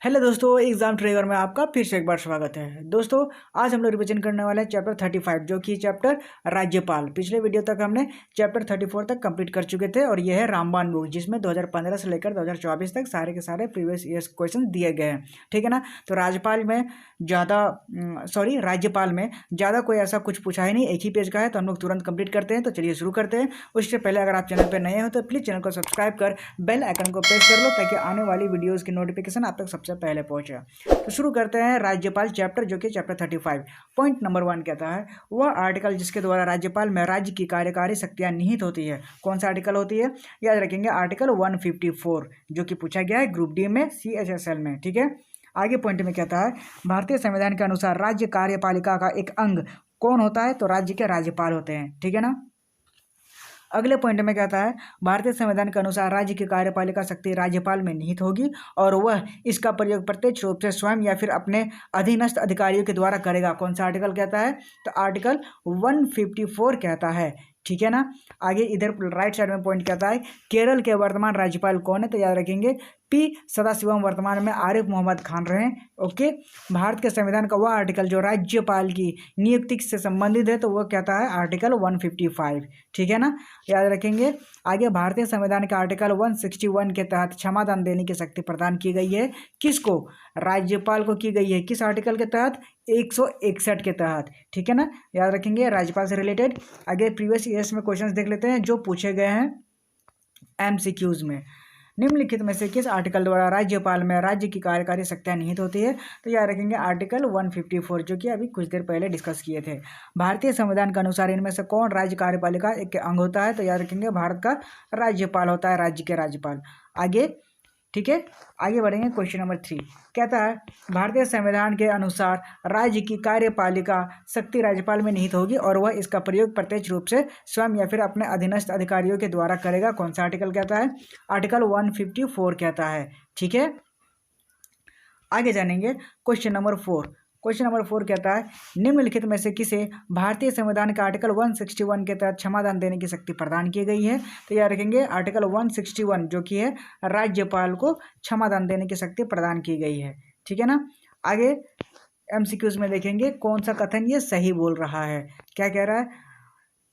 Hello दोस्तों, exam ट्रेगर में आपका फिर से एक बार स्वागत है। दोस्तों, आज हम लोग रिविजन करने वाले हैं चैप्टर 35 जो कि चैप्टर राज्यपाल। पिछले वीडियो तक हमने चैप्टर 34 तक कंप्लीट कर चुके थे और यह है रामबाण बुक, जिसमें 2015 से लेकर 2024 तक सारे के सारे प्रीवियस ईयर्स क्वेश्चन दिए गए हैं। ठीक है ना। तो राज्यपाल में ज़्यादा कोई ऐसा कुछ पूछा ही नहीं, एक ही पेज का है, तो हम लोग तुरंत कंप्लीट करते हैं। तो चलिए शुरू करते हैं। उससे पहले अगर आप चैनल पर नए हो तो प्लीज़ चैनल को सब्सक्राइब कर बेल आइकन को प्रेस कर लो, ताकि आने वाली वीडियोज़ की नोटिफिकेशन आप तक सबसे पहले पहुंचे। तो शुरू करते हैं राज्यपाल चैप्टर, जो कि चैप्टर 35। पॉइंट नंबर 1 कहता है वह आर्टिकल जिसके द्वारा राज्यपाल में राज्य की कार्यकारी शक्तियां निहित होती है। कौन सा आर्टिकल होती है? याद रखेंगे आर्टिकल 154, जो कि पूछा गया है ग्रुप डी में CHSL में। ठीक है। आगे पॉइंट में कहता है भारतीय संविधान के अनुसार राज्य कार्यपालिका का एक अंग कौन होता है? तो राज्य के राज्यपाल होते हैं। ठीक है ना। अगले पॉइंट में कहता है भारतीय संविधान के अनुसार राज्य की कार्यपालिका शक्ति राज्यपाल में निहित होगी और वह इसका प्रयोग प्रत्यक्ष रूप से स्वयं या फिर अपने अधीनस्थ अधिकारियों के द्वारा करेगा। कौन सा आर्टिकल कहता है? तो आर्टिकल 154 कहता है। ठीक है ना। आगे इधर राइट साइड में पॉइंट कहता है केरल के वर्तमान राज्यपाल कौन है? तो याद रखेंगे P सदाशिवम वर्तमान में आरिफ मोहम्मद खान रहे। ओके। भारत के संविधान का वह आर्टिकल जो राज्यपाल की नियुक्ति से संबंधित है, तो वह कहता है आर्टिकल 155। ठीक है ना। याद रखेंगे। आगे भारतीय संविधान के आर्टिकल 161 के तहत क्षमादान देने की शक्ति प्रदान की गई है। किसको? राज्यपाल को की गई है। किस आर्टिकल के तहत? 161 के तहत। ठीक है ना। याद रखेंगे राज्यपाल से रिलेटेड। आगे प्रीवियस ईयर्स में क्वेश्चंस देख लेते हैं जो पूछे गए हैं MCQs में। निम्नलिखित में से किस आर्टिकल द्वारा राज्यपाल में राज्य की कार्यकारी शक्तियां निहित होती है? तो याद रखेंगे आर्टिकल 154, जो कि अभी कुछ देर पहले डिस्कस किए थे। भारतीय संविधान के अनुसार इनमें से कौन राज्य कार्यपालिका एक अंग होता है? तो याद रखेंगे भारत का राज्यपाल होता है, राज्य के राज्यपाल। आगे ठीक है, आगे बढ़ेंगे। क्वेश्चन नंबर 3 कहता है भारतीय संविधान के अनुसार राज्य की कार्यपालिका शक्ति राज्यपाल में निहित होगी और वह इसका प्रयोग प्रत्यक्ष रूप से स्वयं या फिर अपने अधीनस्थ अधिकारियों के द्वारा करेगा। कौन सा आर्टिकल कहता है? आर्टिकल 154 कहता है। ठीक है। आगे जानेंगे क्वेश्चन नंबर 4। क्वेश्चन नंबर 4 कहता है निम्नलिखित में से किसे भारतीय संविधान के आर्टिकल 161 के तहत क्षमादान देने की शक्ति प्रदान की गई है? तो याद रखेंगे आर्टिकल 161, जो कि है राज्यपाल को क्षमादान देने की शक्ति प्रदान की गई है। ठीक है ना। आगे MCQs में देखेंगे कौन सा कथन ये सही बोल रहा है। क्या कह रहा है?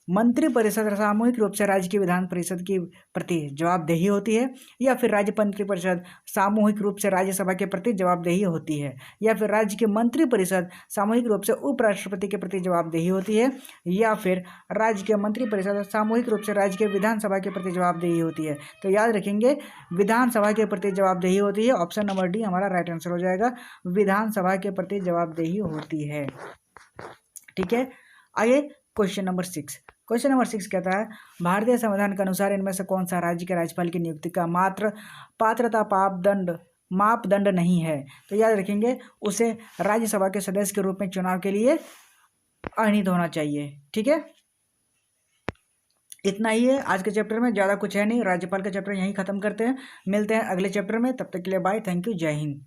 मंत्रिपरिषद सामूहिक रूप से राज्य की विधान परिषद के प्रति जवाबदेही होती है, या फिर राज्य मंत्रिपरिषद सामूहिक रूप से राज्यसभा के प्रति जवाबदेही होती है, या फिर राज्य के मंत्रिपरिषद सामूहिक रूप से उपराष्ट्रपति के प्रति जवाबदेही होती है, या फिर राज्य के मंत्रिपरिषद सामूहिक रूप से राज्य के विधानसभा के प्रति जवाबदेही होती है? तो याद रखेंगे विधानसभा के प्रति जवाबदेही होती है। ऑप्शन नंबर डी हमारा राइट आंसर हो जाएगा, विधानसभा के प्रति जवाबदेही होती है। ठीक है। आगे क्वेश्चन नंबर 6। क्वेश्चन नंबर 6 कहता है भारतीय संविधान के अनुसार इनमें से कौन सा राज्य के राज्यपाल की नियुक्ति का मात्र पात्रता मापदंड नहीं है? तो याद रखेंगे उसे राज्यसभा के सदस्य के रूप में चुनाव के लिए अनिहित होना चाहिए। ठीक है। इतना ही है आज के चैप्टर में, ज़्यादा कुछ है नहीं। राज्यपाल का चैप्टर यहीं खत्म करते हैं। मिलते हैं अगले चैप्टर में, तब तक के लिए बाय, थैंक यू, जय हिंद।